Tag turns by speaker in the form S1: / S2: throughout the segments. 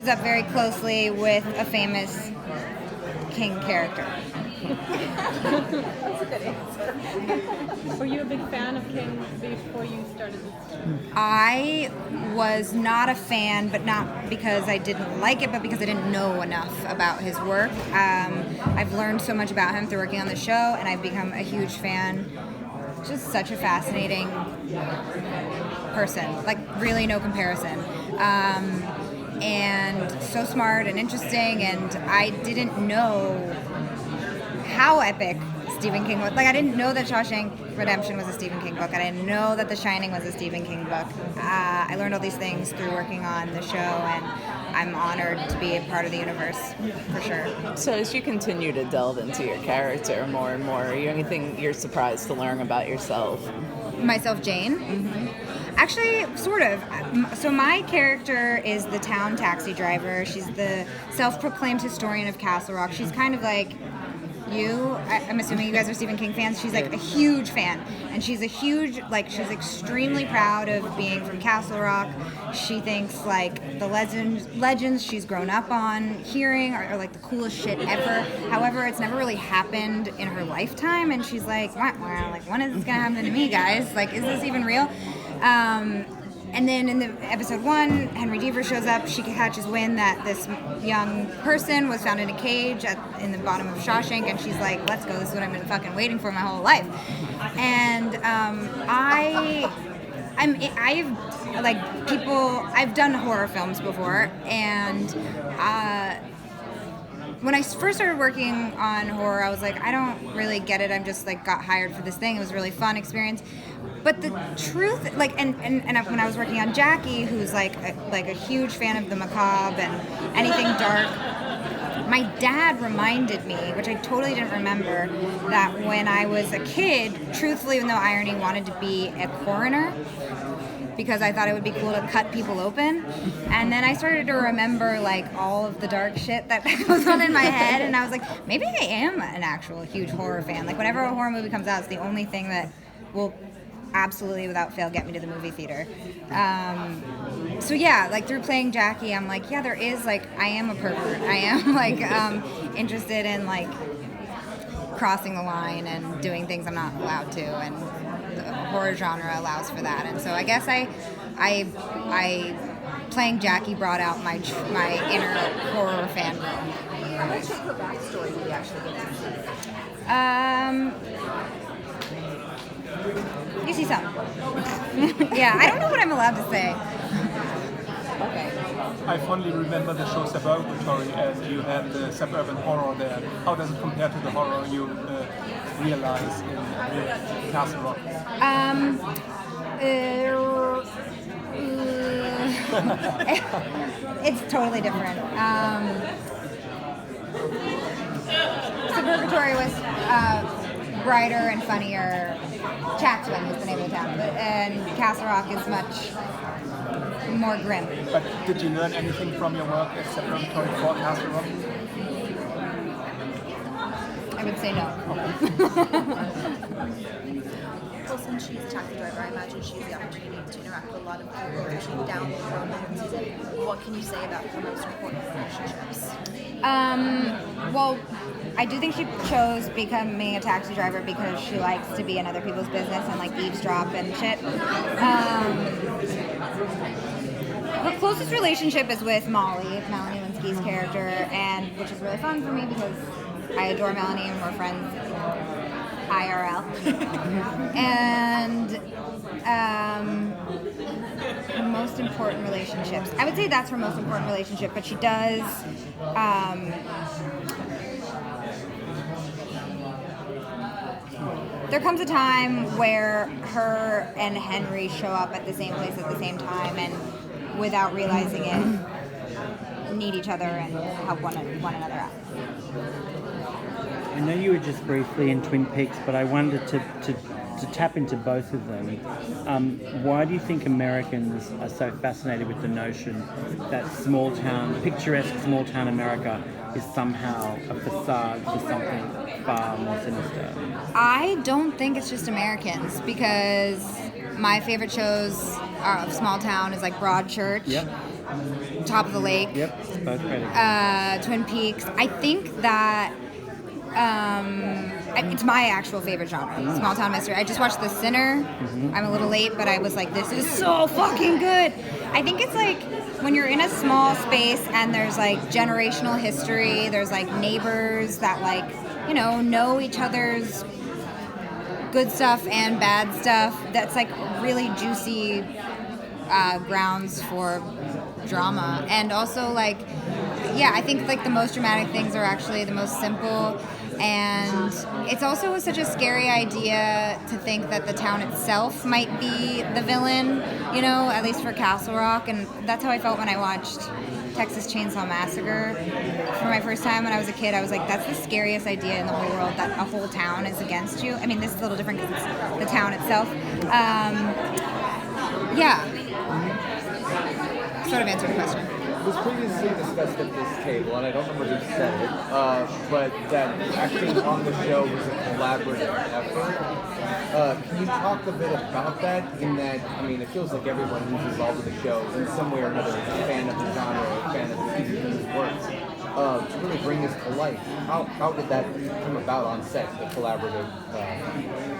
S1: up very closely with a famous King character.
S2: That's a good answer. Were you a big fan of King before you started this?
S1: I was not a fan, but not because I didn't like it, but because I didn't know enough about his work. I've learned so much about him through working on the show, and I've become a huge fan. Just such a fascinating person, like really no comparison. And so smart and interesting, and I didn't know how epic Stephen King was. Like, I didn't know that Shawshank Redemption was a Stephen King book. I didn't know that The Shining was a Stephen King book. I learned all these things through working on the show, and I'm honored to be a part of the universe, for sure.
S3: So as you continue to delve into your character more and more, are you anything you're surprised to learn about yourself?
S1: Myself, Jane? Mm-hmm. Actually, sort of. So my character is the town taxi driver. She's the self-proclaimed historian of Castle Rock. She's kind of like you. I'm assuming you guys are Stephen King fans. She's like a huge fan. And she's a huge, like, she's extremely proud of being from Castle Rock. She thinks, like, the legends she's grown up on hearing are like the coolest shit ever. However, it's never really happened in her lifetime. And she's like, wow, like, when is this going to happen to me, guys? Like, is this even real? And then in the episode 1, Henry Deaver shows up. She catches wind that this young person was found in a cage in the bottom of Shawshank, and she's like, let's go, this is what I've been fucking waiting for my whole life. And I've done horror films before, and when I first started working on horror, I was like, I don't really get it. I'm just like got hired for this thing. It was a really fun experience. But the truth, like, and when I was working on Jackie, who's like a huge fan of the macabre and anything dark, my dad reminded me, which I totally didn't remember, that when I was a kid, truthfully, even though irony, wanted to be a coroner, because I thought it would be cool to cut people open. And then I started to remember like all of the dark shit that goes on in my head, and I was like, maybe I am an actual huge horror fan. Like, whenever a horror movie comes out, it's the only thing that will absolutely without fail get me to the movie theater. So yeah, like through playing Jackie, I'm like, yeah, there is like, I am a pervert. I am like interested in like crossing the line and doing things I'm not allowed to, and the horror genre allows for that. And so I guess I playing Jackie brought out my inner horror fangirl.
S4: How much of her backstory did you actually get to see?
S1: You see some. Yeah, I don't know what I'm allowed to say.
S4: Okay.
S5: I fondly remember the show Suburbatory, and you had the suburban horror there. How does it compare to the horror you realize in Castle Rock?
S1: It's totally different. Suburbatory was brighter and funnier. Chatswin has been able to have it, and Castle Rock is much more grim.
S5: But did you learn anything from your work at Suburbatory for Castle Rock?
S1: I would say no.
S4: Well, since she's a taxi driver, I imagine she has the opportunity to interact with a lot of people, especially down the road. What can you say about her most important relationships?
S1: Well, I do think she chose becoming a taxi driver because she likes to be in other people's business and like eavesdrop and shit. Her closest relationship is with Melanie Linsky's character, and which is really fun for me because I adore Melanie and we're friends IRL. And her most important relationships. I would say that's her most important relationship, but she does there comes a time where her and Henry show up at the same place at the same time, and without realizing it, need each other and help one another out.
S6: I know you were just briefly in Twin Peaks, but I wanted to tap into both of them. Why do you think Americans are so fascinated with the notion that picturesque small town America is somehow a facade for something far more sinister?
S1: I don't think it's just Americans, because my favorite shows of small town is like Broadchurch.
S6: Yep.
S1: Top of the Lake.
S6: Yep, both pretty.
S1: Twin Peaks. I think that it's my actual favorite genre, small town mystery. I just watched The Sinner. I'm a little late, but I was like, this is so fucking good. I think it's like when you're in a small space and there's like generational history, there's like neighbors that like, you know each other's good stuff and bad stuff. That's like really juicy grounds for drama. And also like, yeah, I think like the most dramatic things are actually the most simple. And it's also such a scary idea to think that the town itself might be the villain, at least for Castle Rock. And that's how I felt when I watched Texas Chainsaw Massacre for my first time when I was a kid. I was like, that's the scariest idea in the whole world, that a whole town is against you. I mean, this is a little different because it's the town itself. Yeah. Sort of answered the question.
S7: It was previously discussed at this table, and I don't remember who said it, but that acting on the show was a collaborative effort. Can you talk a bit about that? In that, I mean, it feels like everyone who's involved with the show, in some way or another, is a fan of the genre, a fan of the work. To really bring this to life, how did that come about on set, the collaborative?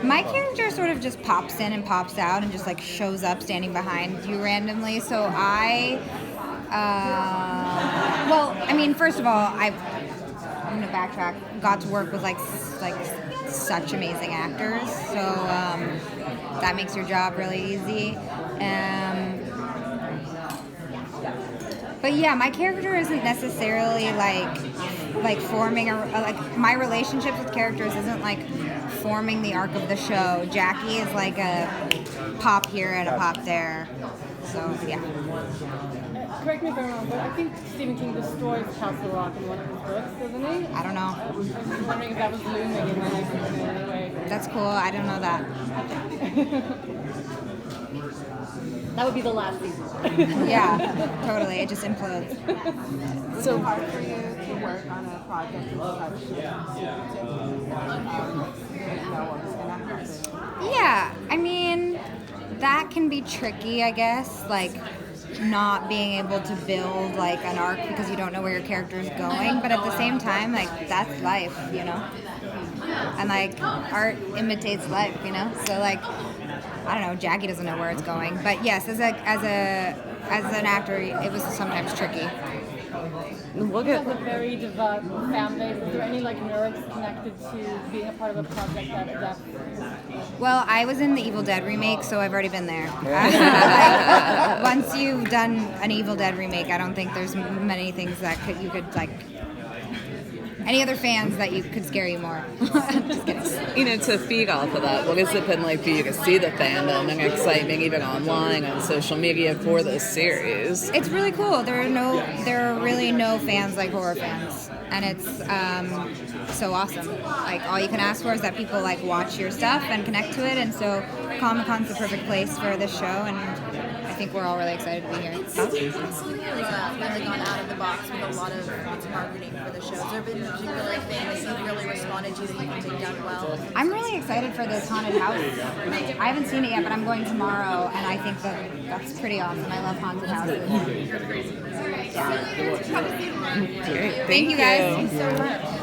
S1: My character sort of just pops in and pops out and just like shows up standing behind you randomly. So first of all, I'm gonna backtrack. Got to work with like such amazing actors, so that makes your job really easy. But yeah, my character isn't necessarily like forming like my relationships with characters isn't like forming the arc of the show. Jackie is like a pop here and a pop there. So yeah.
S2: Correct me if I'm wrong, but I think Stephen King destroys Castle Rock in one of his books, doesn't he?
S1: I don't know.
S2: I was just wondering if that was looming in my life in any way.
S1: That's cool. I don't know that.
S2: That would be the last season.
S1: Yeah, totally. It just implodes.
S8: So hard for you to work on a project of such
S1: Yeah, I mean, that can be tricky, I guess. Like, not being able to build like an arc because you don't know where your character is going, but at the same time, like that's life, and like art imitates life, so like I don't know, Jackie doesn't know where it's going, but yes, as an actor, it was sometimes tricky.
S3: We'll get
S2: Has a very devout fan base. Is there any like nerves connected to being a part of a project that
S1: Well, I was in the Evil Dead remake, so I've already been there. Like, once you've done an Evil Dead remake, I don't think there's many things that you could like. Any other fans that you could scare you more? Just kidding.
S3: to feed off of that, what has it been like for you to see the fandom and excitement even online on social media for this series?
S1: It's really cool. There are really no fans like horror fans, and it's so awesome. Like all you can ask for is that people like watch your stuff and connect to it, and so Comic-Con's the perfect place for this show, and I think we're all really excited to be here.
S4: It's really gone out of the box with a lot of its marketing for the show. Has there been a particular thing that you've really responded to that you think they've done well?
S1: I'm really excited for this haunted house. I haven't seen it yet, but I'm going tomorrow, and I think that's pretty awesome. I love haunted houses.
S3: Great.
S1: Thank you guys.
S3: Thank you so much.